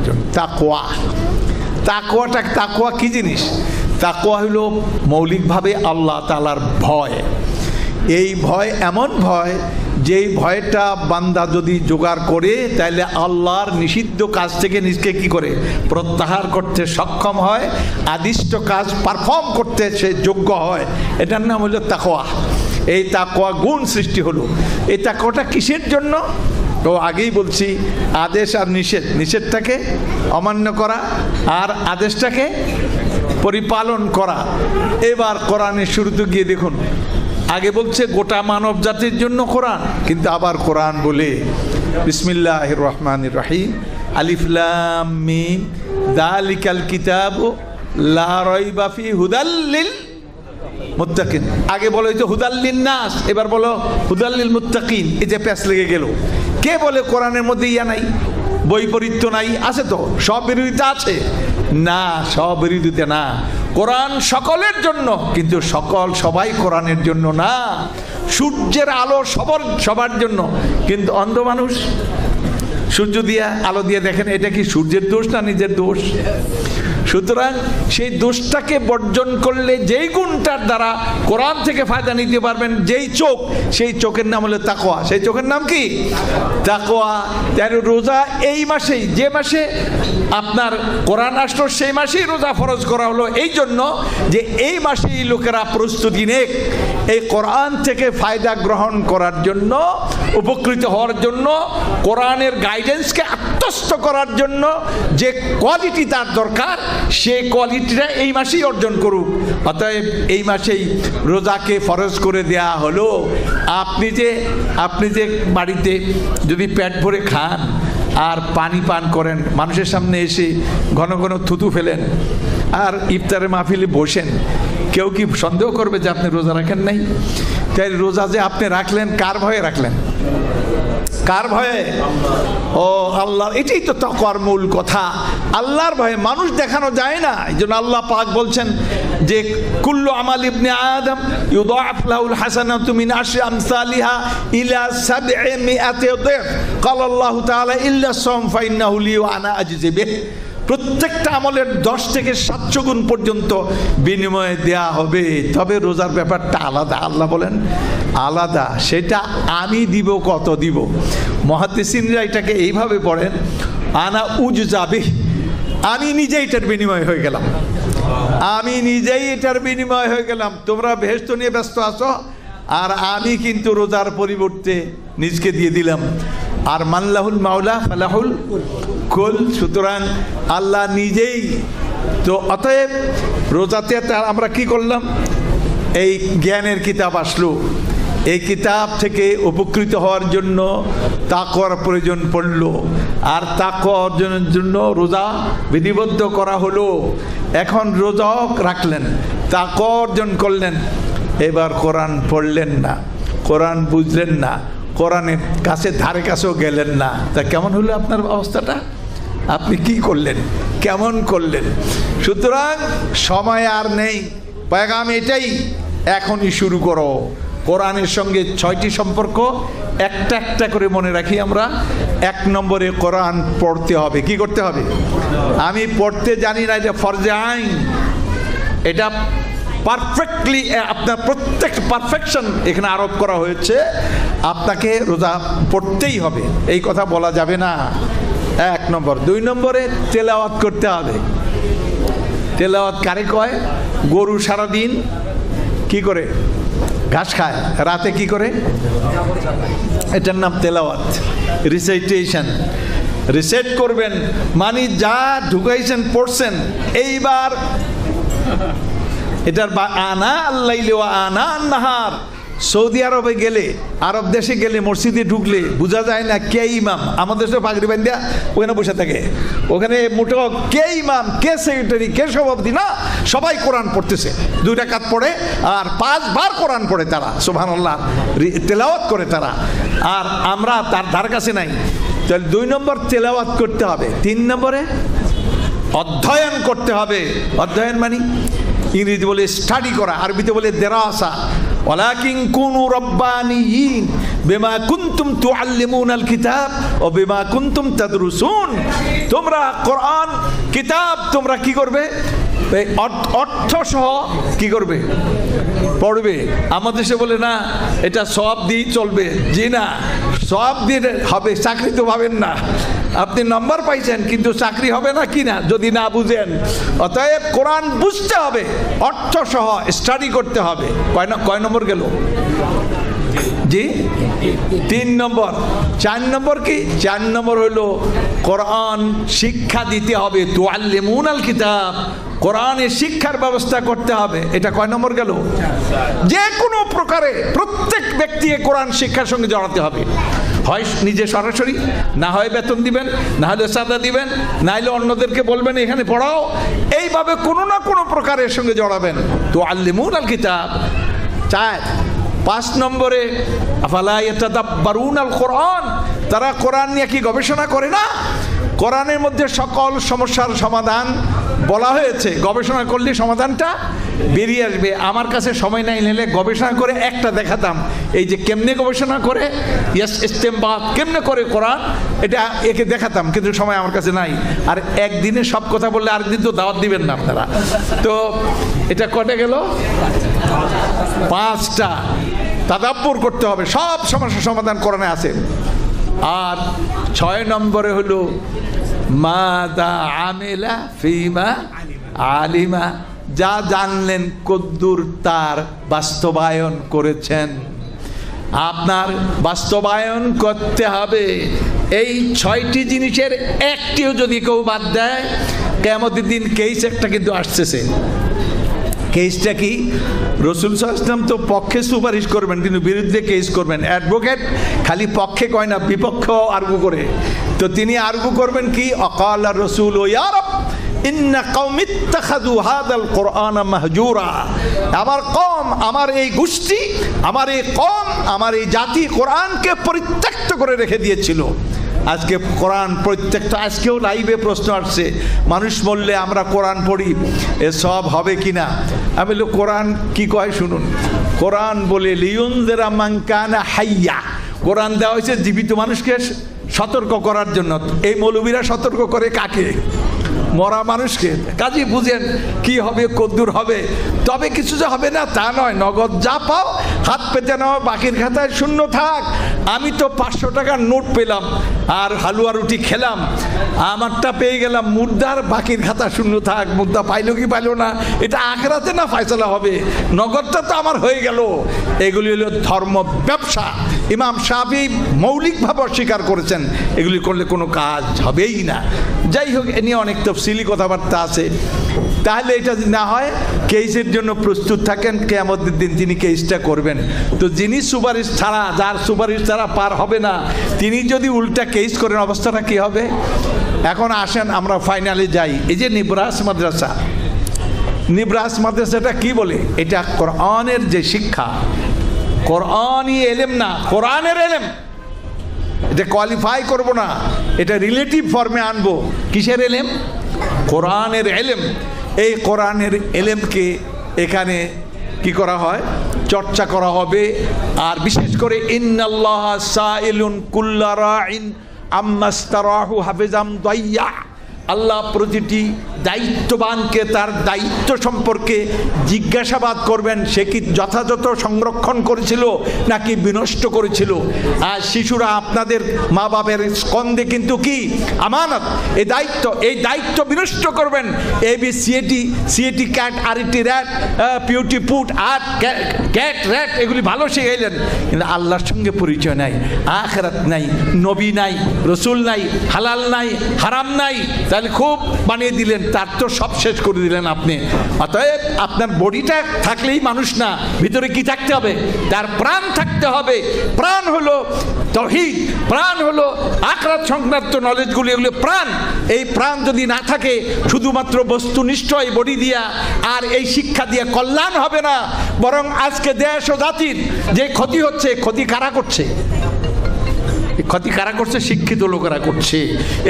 জন্য। তাকওয়া, তাকওয়া কি জিনিস? তাকওয়া হলো মৌলিকভাবে আল্লাহ তাআলার ভয়। এই ভয় এমন ভয়, যেই ভয়টা বান্দা যদি জোগাড় করে তাহলে আল্লাহর নিষিদ্ধ কাজ থেকে নিজকে কি করে প্রত্যাহার করতে সক্ষম হয়, আদিষ্ট কাজ পারফর্ম করতে সে যোগ্য হয়। এটার নাম হলো তাকওয়া। এই তাকওয়া গুণ সৃষ্টি হলো। এই তাকওয়াটা কিসের জন্য? তো আগেই বলছি, আদেশ আর নিষেধ, নিষেধটাকে অমান্য করা আর আদেশটাকে পরিপালন করা। এবার কোরআনের শুরুতে গিয়ে দেখুন, আগে বলছে গোটা মানব জাতির জন্য কোরআন, কিন্তু আবার কোরআন বলে বিসমিল্লাহির রহমানির রহিম, আলিফ লাম মিম যালিকাল কিতাবু লা রাইবা ফি হুদাল লিল মুত্তাকিন। আগে বলো তো হুদাল লিন নাস, এবার বলো হুদাল লিল মুত্তাকিন। এই যে প্যাচ লেগে গেল। কে বলে কোরআনের মধ্যে ইয়া নাই, বৈপরীত্য নাই? আছে তো, সব বিরোধিতা আছে না, সব বিরোধিতা না। কোরআন সকলের জন্য, কিন্তু সবাই কোরআনের জন্য না। সূর্যের আলো সবার জন্য, কিন্তু অন্ধ মানুষ সূর্য দিয়া আলো দিয়ে দেখেন, এটা কি সূর্যের দোষ না নিজের দোষ? সুতরাং সেই দোষটাকে বর্জন করলে যেই গুণটার দ্বারা কোরআন থেকে ফায়দা নিতে পারবেন, যেই চোখ, সেই চোখের নাম হলো তাকওয়া। সেই চোখের নাম কি? তাকওয়া। তাই রোজা এই মাসেই, যে মাসে আপনার কোরআন আসলো সেই মাসেই রোজা ফরজ করা হলো, এই জন্য যে এই মাসেই লোকেরা প্রস্তুতি নেক এই কোরআন থেকে ফায়দা গ্রহণ করার জন্য, উপকৃত হওয়ার জন্য, কোরআনের গাইডেন্সকে আত্মস্থ করার জন্য যে কোয়ালিটি তার দরকার, সেই কোয়ালিটিটা এই মাসেই অর্জন করুক। অতএব এই মাসেই রোজাকে ফরজ করে দেয়া হলো। আপনি যে বাড়িতে যদি পেট ভরে খান আর পানি পান করেন, মানুষের সামনে এসে ঘন ঘন থুতু ফেলেন আর ইফতারের মাহফিলে বসেন, কেউ কি সন্দেহ করবে যে আপনি রোজা রাখেন নাই? তাই রোজা যে আপনি রাখলেন, কার ভয়ে রাখলেন? কার ভয়ে? ও আল্লাহ। এটাই তো তাকওয়ার মূল কথা, আল্লাহর ভয়ে। মানুষ দেখানো যায় না। এই জন্য আল্লাহ পাক বলছেন যে কুল্লু আমাল ইবনে আদম ইউদাআফ লাহুল হাসানাতু মিন আশরি আমসালিহা ইলা 700 দিফ ক্বালা আল্লাহু তাআলা ইল্লা সাওম ফাইন্নাহু লি ওয়া আনা আজজি বিহি। প্রত্যেকটা আমলের 10 থেকে 700 গুণ পর্যন্ত বিনিময়ে দেয়া হবে। তবে রোজার ব্যাপারটা আলাদা। আল্লাহ বলেন আলাদা, সেটা আমি দিব। কত দিব? মুহাদ্দিসিনরা এটাকে এইভাবে পড়েন, আনা উজজা বিহি, আমি নিজেই এটার বিনিময় হয়ে গেলাম। আমি নিজেই এটার বিনিময় হয়ে গেলাম। তোমরা বেহেশত নিয়ে ব্যস্ত আছো, আর আমি কিন্তু রোজার পরিবর্তে নিজকে দিয়ে দিলাম। আর মাল্লাহুল মাওলা ফালাহুল কুল। সুতরাং আল্লাহ নিজেই তো। অতএব রোজাতে আমরা কি করলাম? এই জ্ঞানের কিতাব আসলো, এই কিতাব থেকে উপকৃত হওয়ার জন্য তাকওয়ার প্রয়োজন পড়ল, আর তাকওয়া অর্জনের জন্য রোজা বিধিবদ্ধ করা হলো। এখন রোজাও রাখলেন, তাকওয়া অর্জন করলেন, এবার কোরআন পড়লেন না, কোরআন বুঝলেন না, কোরআনের কাছে ধারে কাছেও গেলেন না। তা কেমন হলো আপনার অবস্থাটা? আপনি কি করলেন? কেমন করলেন? সুতরাং সময় আর নেই, পেগাম এটাই, এখনই শুরু করো। কোরআনের সঙ্গে 6টি সম্পর্ক, একটা একটা করে মনে রাখি আমরা। 1 নম্বরে কোরআন পড়তে হবে। কি করতে হবে? আমি পড়তে জানি না, এটা ফরজে আইন। এটা পারফেক্টলি আপনার প্রত্যেক পারফেকশন এখানে আরোপ করা হয়েছে। আপনাকে রোজা পড়তেই হবে, এই কথা বলা যাবে না। 1 নম্বর। 2 নম্বরে তেলাওয়াত করতে হবে। তেলাওয়াত কারে কয়? গরু সারাদিন কি করে? ঘাস খায়, রাতে কি করে? এটার নাম তেলাওয়াত, রিসাইটেশন। রিসাইট করবেন মানে যা ঢুকাইছেন পড়ছেন। এইবার এটার আনা আল্লাইলি ওয়া আনা আন-নাহার। সৌদি আরবে গেলে, আরব দেশে গেলে, মসজিদে ঢুকলে বোঝা যায় না কে ইমাম। আমাদের দেশে পাগড়ি বান্ধা ওখানে বসে থাকে, ওখানে মোটো কে ইমাম, কে সেক্রেটারি, কে সভাপতি না, সবাই কোরআন পড়তেছে। 2 রাকাত পড়ে আর 5 বার কোরআন পড়ে তারা, সুবহানাল্লাহ, তেলাওয়াত করে তারা। আর আমরা তার ধার কাছে নাই। তাহলে 2 নম্বর তেলাওয়াত করতে হবে। 3 নম্বরে অধ্যয়ন করতে হবে। অধ্যয়ন মানে ইংরেজি বলে স্টাডি করা, আরবিতে বলে দেরাসা। ওয়ালাকিন কুনু রাব্বানিয়িন বিমা কুনতুম তুআল্লিমুনাল কিতাব ওয়া বিমা কুনতুম তাদরুসুন। তোমরা কোরআন কিতাব তোমরা কি করবে? অর্থ সহ কি করবে? পড়বে। আমাদের দেশে বলে না এটা সওয়াব দিয়ে চলবে। জি না, সওয়াব দিয়ে হবে, চাকরি তো পাবেন না। আপনি নম্বর পাইছেন কিন্তু চাকরি হবে না কি না যদি না বুঝেন। অতএব কোরআন বুঝতে হবে, অর্থ সহ স্টাডি করতে হবে। কয় নম্বর গেল? জি 3 নম্বর। 4 নম্বর কি? 4 নম্বর হলো কোরআন শিক্ষা দিতে হবে। তুআল্লিমুনাল কিতাব, কোরআনের শিক্ষার ব্যবস্থা করতে হবে। এটা কয় নম্বর গেল? যে কোনো প্রকারে প্রত্যেক ব্যক্তিকে কোরআন শিক্ষার সঙ্গে জড়াতে হবে। হয় নিজে সরাসরি, না হয় বেতন দিবেন, না হলে সাদা দিবেন, না হলে অন্যদেরকে বলবেন এখানে পড়াও। এইভাবে কোনো না কোনো প্রকারের সঙ্গে জড়াবেন। তুআল্লিমুনাল কিতাব। 4 5 নম্বরে আফালা ইয়াতাদাব্বারুনাল কোরআন, তারা কোরআন নিয়ে কি গবেষণা করে না? কোরআনের মধ্যে সকল সমস্যার সমাধান বলা হয়েছে। গবেষণা করলে সমাধানটা বেরিয়ে আসবে। আমার কাছে সময় নাই, নিলে গবেষণা করে একটা দেখাতাম। এই যে কেমনে গবেষণা করে, ইস্তেমবাত কেমনে করে কোরআন, এটা একে দেখাতাম, কিন্তু সময় আমার কাছে নাই। আর একদিনে সব কথা বললে আরেকদিন তো দাওয়াত দিবেন না আপনারা। তো এটা কটে গেল 5টা। তাদাব্বুর করতে হবে, সব সমস্যার সমাধান কোরআনে আছে। আর 6 নম্বরে হলো মাদা আমিলা ফিমা আলিমা, যা জানলেন কদ্দুর তার বাস্তবায়ন করেছেন। আপনার বাস্তবায়ন করতে হবে। এই 6টি জিনিসের একটিও যদি কেউ বাদ দেয়, কিয়ামতের দিন কেস একটা কিন্তু আসতেছে। কেসটা কি? রাসূল সাল্লাল্লাহু আলাইহি ওয়াসাল্লাম তো পক্ষে সুপারিশ করবেন কিন্তু বিরুদ্ধে কেস করবেন। অ্যাডভোকেট খালি পক্ষে কয় না, বিপক্ষেও আর্গু করে। তো তিনি আর্গু করবেন কি? অকাল রাসূল ইয়া রাব ইন্না কওমি ইত্তাখাযু হাযাল কুরআন মাহজুরা। আমার কওম, আমার এই গোষ্ঠী, আমার এই কওম, আমার এই জাতি কোরআনকে পরিত্যক্ত করে রেখে দিয়েছিল। আজকে কোরআন প্রত্যেকটা, আজকেও লাইভে প্রশ্ন আসছে, মানুষ বললে আমরা কোরআন পড়ি, এসব হবে কি না? আমি বলি কোরআন কি কয় শুনুন। কোরআন বলে লিয়ুনযিরা মান কানা হাইয়া, কোরআন দেওয়া হয়েছে জীবিত মানুষকে সতর্ক করার জন্য। এই মৌলবীরা সতর্ক করে কাকে? মরা মানুষকে। কাজে বুঝেন কি হবে, কদ্দুর হবে। তবে কিছু যে হবে না তা নয়, নগদ যা পাও হাত পেতে নাও, বাকির খাতায় শূন্য থাক। আমি তো 500 টাকার নোট পেলাম আর হালুয়া রুটি খেলাম, আমারটা পেয়ে গেলাম, মুদ্রার বাকির খাতা শূন্য থাক। মুদ্রা পাইলো কি পাইলো না এটা আখেরাতে না ফায়সালা হবে, নগদটা তো আমার হয়ে গেল। এগুলি হলো ধর্ম ব্যবসা। ইমাম শাফি মৌলিকভাবে অস্বীকার করেছেন, এগুলি করলে কোনো কাজ হবেই না। যাই হোক, এ নিয়ে অনেক তফসিলি কথাবার্তা আছে। তাহলে এটা যদি না হয়, কেসের জন্য প্রস্তুত থাকেন, কিয়ামতের দিন তিনি কেসটা করবেন। তো যিনি সুপারিশ ছাড়া, যার সুপারিশ ছাড়া পার হবে না, তিনি যদি উল্টা কেস করেন, অবস্থাটা কি হবে? এখন আসেন আমরা ফাইনালে যাই। এই যে নিবরাস মাদ্রাসা, নিবরাস মাদ্রাসাটা কি বলে? এটা কোরআনের যে শিক্ষা, কোরআনই এলেম না, কোরআনের এলেম। এটা কোয়ালিফাই করব না, এটা রিলেটিভ ফর্মে আনবো। কিসের এলেম? কোরআনের এলেম। এই কোরআনের এলেমকে এখানে কি করা হয়? চর্চা করা হবে। আর বিশেষ করে ইন্নাল্লাহ সাইলুন কুল্লা রাইন আম্মাস্তারাহু হাফিজাম দাইয়া, আল্লাহ প্রতিটি দায়িত্ববানকে তার দায়িত্ব সম্পর্কে জিজ্ঞাসাবাদ করবেন, সে কি যথাযথ সংরক্ষণ করেছিল নাকি বিনষ্ট করেছিল। আর শিশুরা আপনাদের মা বাপের স্কন্ধে কিন্তু কি আমানত, এই দায়িত্ব বিনষ্ট করবেন। AB CAT cat, RAT rat, PUT put, আট ক্যাট র্যাট, এগুলি ভালো শিখাইলেন, কিন্তু আল্লাহর সঙ্গে পরিচয় নাই, আখিরাত নাই, নবী নাই, রসুল নাই, হালাল নাই, হারাম নাই, তাহলে খুব বানিয়ে দিলেন, তার তো সব শেষ করে দিলেন আপনি। অতএব আপনার বডিটা থাকলেই মানুষ না, ভিতরে কি থাকতে হবে? তার প্রাণ থাকতে হবে। প্রাণ হলো তাওহীদ, প্রাণ হলো আখিরাত সংক্রান্ত নলেজগুলি, এগুলো প্রাণ। এই প্রাণ যদি না থাকে, শুধুমাত্র বস্তুনিষ্ঠ এই বডি দিয়া আর এই শিক্ষা দিয়ে কল্যাণ হবে না, বরং আজকে দেশ ও জাতির যে ক্ষতি হচ্ছে, ক্ষতি কারা করছে? এই ক্ষতি কারা করছে? শিক্ষিত লোকেরা করছে।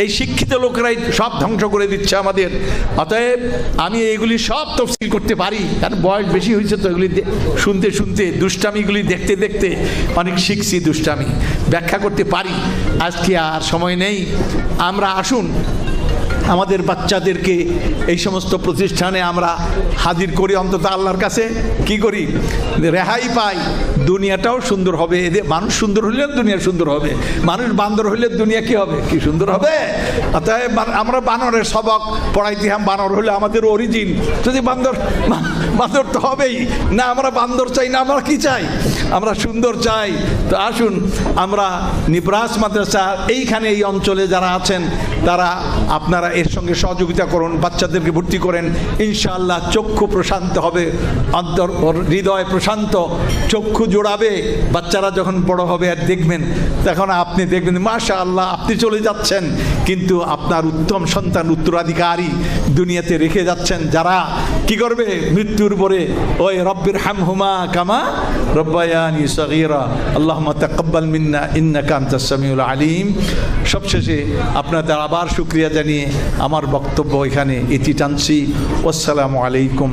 এই শিক্ষিত লোকেরাই সব ধ্বংস করে দিচ্ছে আমাদের। অতএব আমি এগুলি সব তফসিল করতে পারি, কারণ বয়স বেশি হয়েছে তো, এগুলি শুনতে শুনতে, দুষ্টামিগুলি দেখতে দেখতে অনেক শিখছি, দুষ্টামি ব্যাখ্যা করতে পারি। আজকে আর সময় নেই। আমরা আসুন আমাদের বাচ্চাদেরকে এই সমস্ত প্রতিষ্ঠানে আমরা হাজির করি, অন্তত আল্লাহর কাছে কি করি, রেহাই পাই, দুনিয়াটাও সুন্দর হবে। এদের মানুষ সুন্দর হলে দুনিয়া সুন্দর হবে, মানুষ বান্দর হলে দুনিয়া কি হবে, কি সুন্দর হবে। অতএব আমরা বানরের সবক পড়াইতে, বানর হলে আমাদের অরিজিন, যদি বান্দর তো হবেই না। আমরা বান্দর চাই না, আমরা কি চাই, আমরা সুন্দর চাই। তো আসুন আমরা নিবরাস মাদ্রাসা এইখানে এই অঞ্চলে যারা আছেন তারা আপনারা এর সঙ্গে সহযোগিতা করুন, বাচ্চাদেরকে ভর্তি করেন। ইনশাআল্লাহ চক্ষু প্রশান্ত হবে, অন্তর হৃদয় প্রশান্ত, চক্ষু জোড়াবে। বাচ্চারা যখন বড় হবে আর দেখবেন, তখন আপনি দেখবেন মাশাআল্লাহ আপনি চলে যাচ্ছেন, কিন্তু আপনার উত্তম সন্তান উত্তরাধিকারী দুনিয়াতে রেখে যাচ্ছেন, যারা কি করবে মৃত্যুর পরে ওই রব্বির হামহুমা কামা রব্বায়ানি সগীরা আল্লাহুম্মা তাকাব্বাল মিন্না ইন্নাকা আনতাস সামিউল আলিম। সবশেষে আপনাদের আবার শুকরিয়া জানিয়ে আমার বক্তব্য এখানে ইতি টানছি। আসসালামু আলাইকুম।